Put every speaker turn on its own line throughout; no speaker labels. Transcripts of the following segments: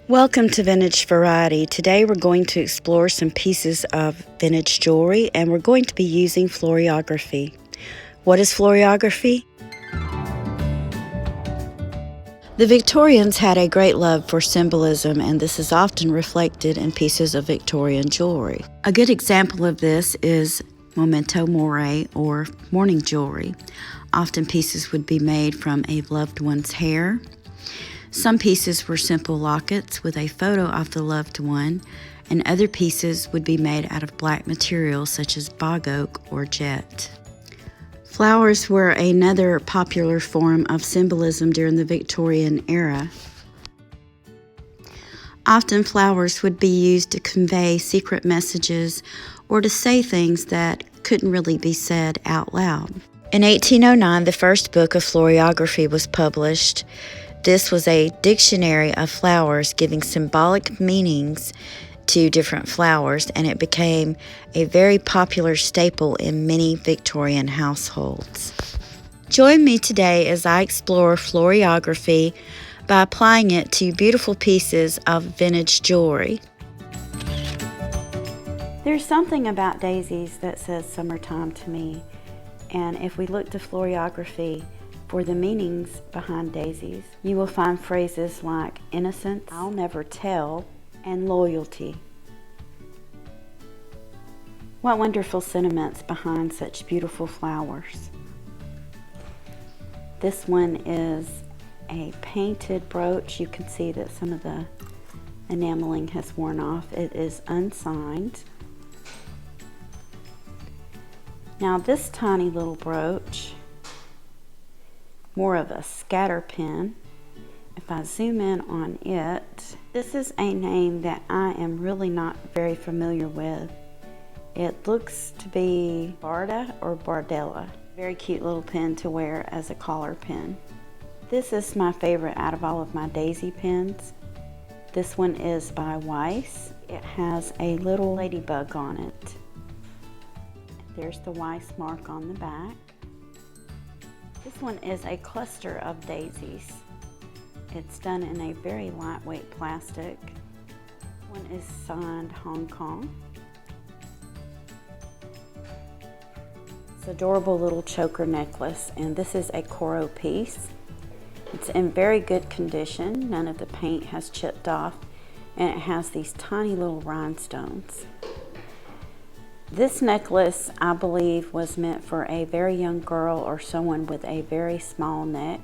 Welcome to Vintage Variety. Today we're going to explore some pieces of vintage jewelry and we're going to be using Floriography. What is Floriography? The Victorians had a great love for symbolism, and this is often reflected in pieces of Victorian jewelry. A good example of this is memento mori, or mourning jewelry. Often pieces would be made from a loved one's hair. Some pieces were simple lockets with a photo of the loved one, and other pieces would be made out of black materials such as bog oak or jet. Flowers were another popular form of symbolism during the Victorian era. Often flowers would be used to convey secret messages or to say things that couldn't really be said out loud. In 1809, the first book of Floriography was published. This was a dictionary of flowers giving symbolic meanings to different flowers, and it became a very popular staple in many Victorian households. Join me today as I explore Floriography by applying it to beautiful pieces of vintage jewelry. There's something about daisies that says summertime to me, and if we look to Floriography for the meanings behind daisies, you will find phrases like innocence, I'll never tell, and loyalty. What wonderful sentiments behind such beautiful flowers. This one is a painted brooch. You can see that some of the enameling has worn off. It is unsigned. Now this tiny little brooch, more of a scatter pin. If I zoom in on it, this is a name that I am really not very familiar with. It looks to be Barda or Bardella. Very cute little pin to wear as a collar pin. This is my favorite out of all of my daisy pins. This one is by Weiss. It has a little ladybug on it. There's the Weiss mark on the back. This one is a cluster of daisies. It's done in a very lightweight plastic. One is signed Hong Kong. It's an adorable little choker necklace, and this is a coral piece. It's in very good condition. None of the paint has chipped off, and it has these tiny little rhinestones. This necklace, I believe, was meant for a very young girl or someone with a very small neck.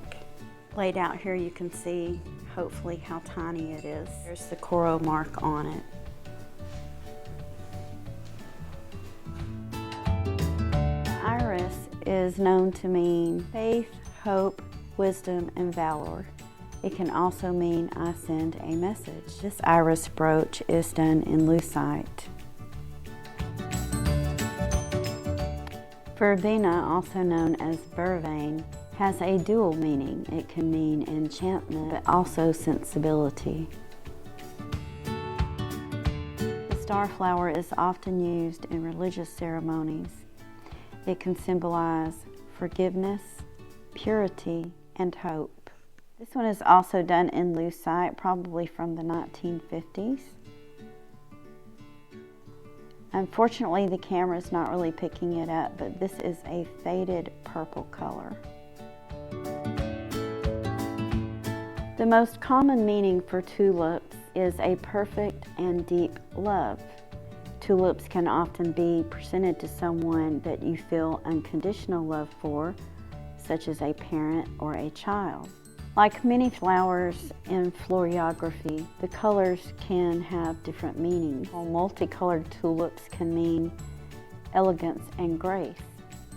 Laid out here, you can see hopefully how tiny it is. There's the coral mark on it. Iris is known to mean faith, hope, wisdom, and valor. It can also mean I send a message. This iris brooch is done in lucite. Verbena, also known as vervain, has a dual meaning. It can mean enchantment, but also sensibility. The starflower is often used in religious ceremonies. It can symbolize forgiveness, purity, and hope. This one is also done in lucite, probably from the 1950s. Unfortunately, the camera is not really picking it up, but this is a faded purple color. The most common meaning for tulips is a perfect and deep love. Tulips can often be presented to someone that you feel unconditional love for, such as a parent or a child. Like many flowers in Floriography, the colors can have different meanings. Multicolored tulips can mean elegance and grace.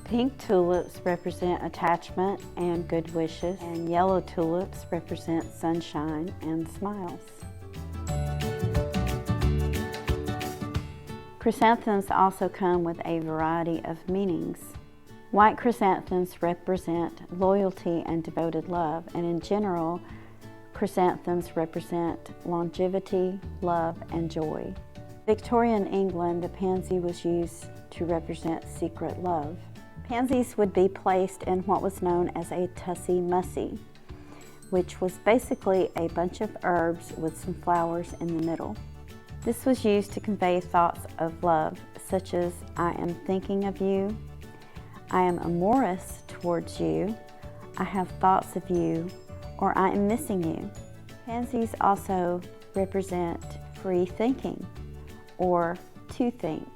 Pink tulips represent attachment and good wishes, and yellow tulips represent sunshine and smiles. Chrysanthemums also come with a variety of meanings. White chrysanthemums represent loyalty and devoted love, and in general, chrysanthemums represent longevity, love, and joy. Victorian England, the pansy was used to represent secret love. Pansies would be placed in what was known as a tussie mussy. which was basically a bunch of herbs with some flowers in the middle. This was used to convey thoughts of love, such as, I am thinking of you, I am amorous towards you, I have thoughts of you, or I am missing you. Pansies also represent free thinking, or to think.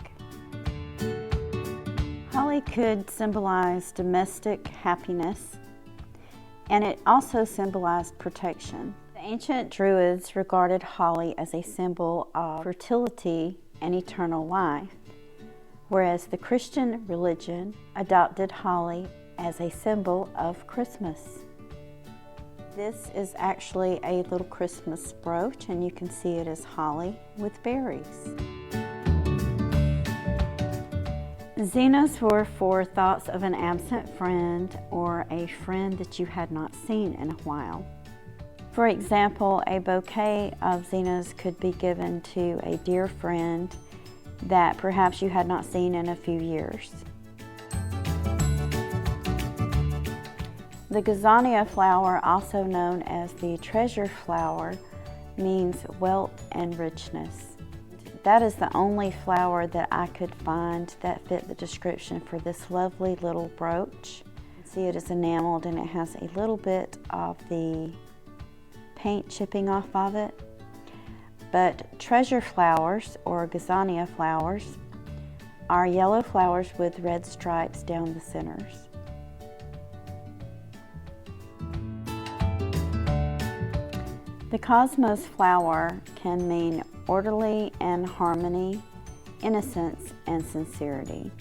Holly could symbolize domestic happiness, and it also symbolized protection. The ancient Druids regarded holly as a symbol of fertility and eternal life, whereas the Christian religion adopted holly as a symbol of Christmas. This is actually a little Christmas brooch, and you can see it as holly with berries. Zinnias were for thoughts of an absent friend or a friend that you had not seen in a while. For example, a bouquet of zinnias could be given to a dear friend that perhaps you had not seen in a few years. The gazania flower, also known as the treasure flower, means wealth and richness. That is the only flower that I could find that fit the description for this lovely little brooch. See, it is enameled and it has a little bit of the paint chipping off of it. But treasure flowers, or gazania flowers, are yellow flowers with red stripes down the centers. The cosmos flower can mean orderly and harmony, innocence and sincerity.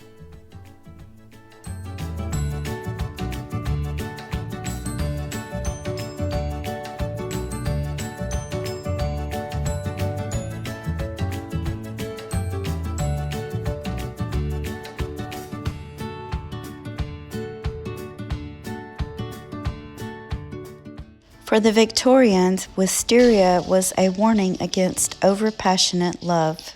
For the Victorians, wisteria was a warning against overpassionate love.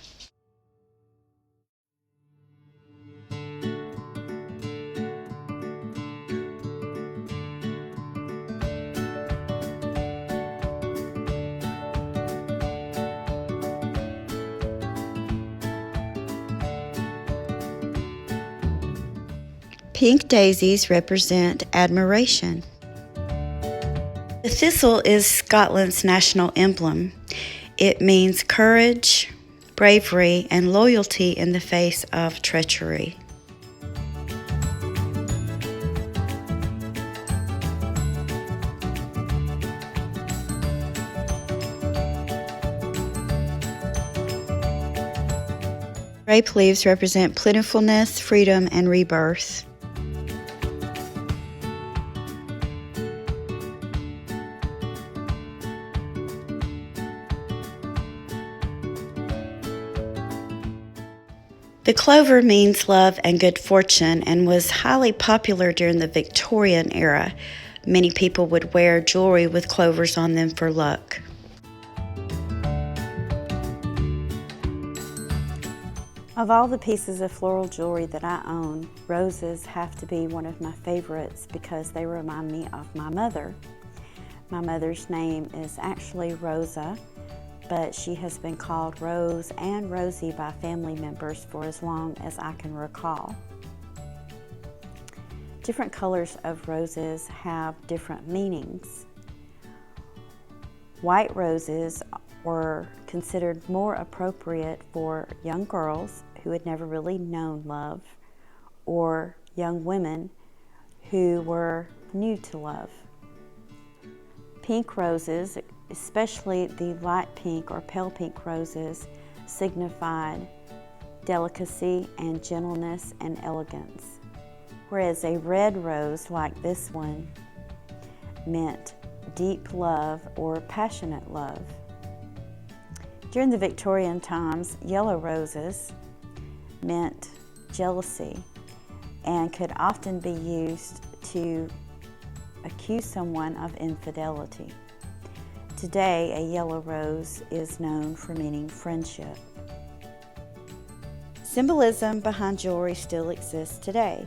Pink daisies represent admiration. The thistle is Scotland's national emblem. It means courage, bravery, and loyalty in the face of treachery. Grape leaves represent plentifulness, freedom, and rebirth. The clover means love and good fortune and was highly popular during the Victorian era. Many people would wear jewelry with clovers on them for luck. Of all the pieces of floral jewelry that I own, roses have to be one of my favorites because they remind me of my mother. My mother's name is actually Rosa, but she has been called Rose and Rosie by family members for as long as I can recall. Different colors of roses have different meanings. White roses were considered more appropriate for young girls who had never really known love, or young women who were new to love. Pink roses, especially the light pink or pale pink roses, signified delicacy and gentleness and elegance, whereas a red rose like this one meant deep love or passionate love. During the Victorian times, yellow roses meant jealousy and could often be used to accuse someone of infidelity. Today, a yellow rose is known for meaning friendship. Symbolism behind jewelry still exists today.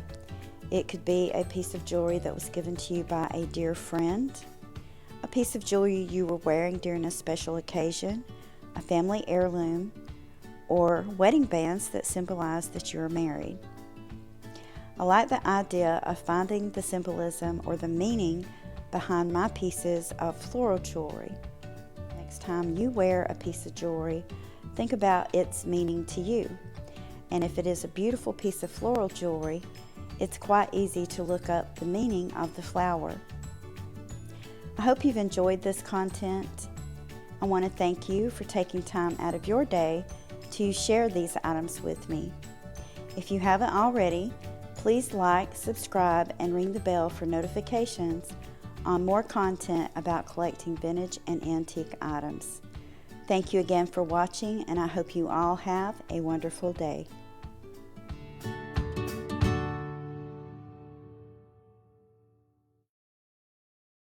It could be a piece of jewelry that was given to you by a dear friend, a piece of jewelry you were wearing during a special occasion, a family heirloom, or wedding bands that symbolize that you are married. I like the idea of finding the symbolism or the meaning behind my pieces of floral jewelry. Next time you wear a piece of jewelry, think about its meaning to you. And if it is a beautiful piece of floral jewelry, it's quite easy to look up the meaning of the flower. I hope you've enjoyed this content. I want to thank you for taking time out of your day to share these items with me. If you haven't already, please like, subscribe, and ring the bell for notifications on more content about collecting vintage and antique items. Thank you again for watching, and I hope you all have a wonderful day.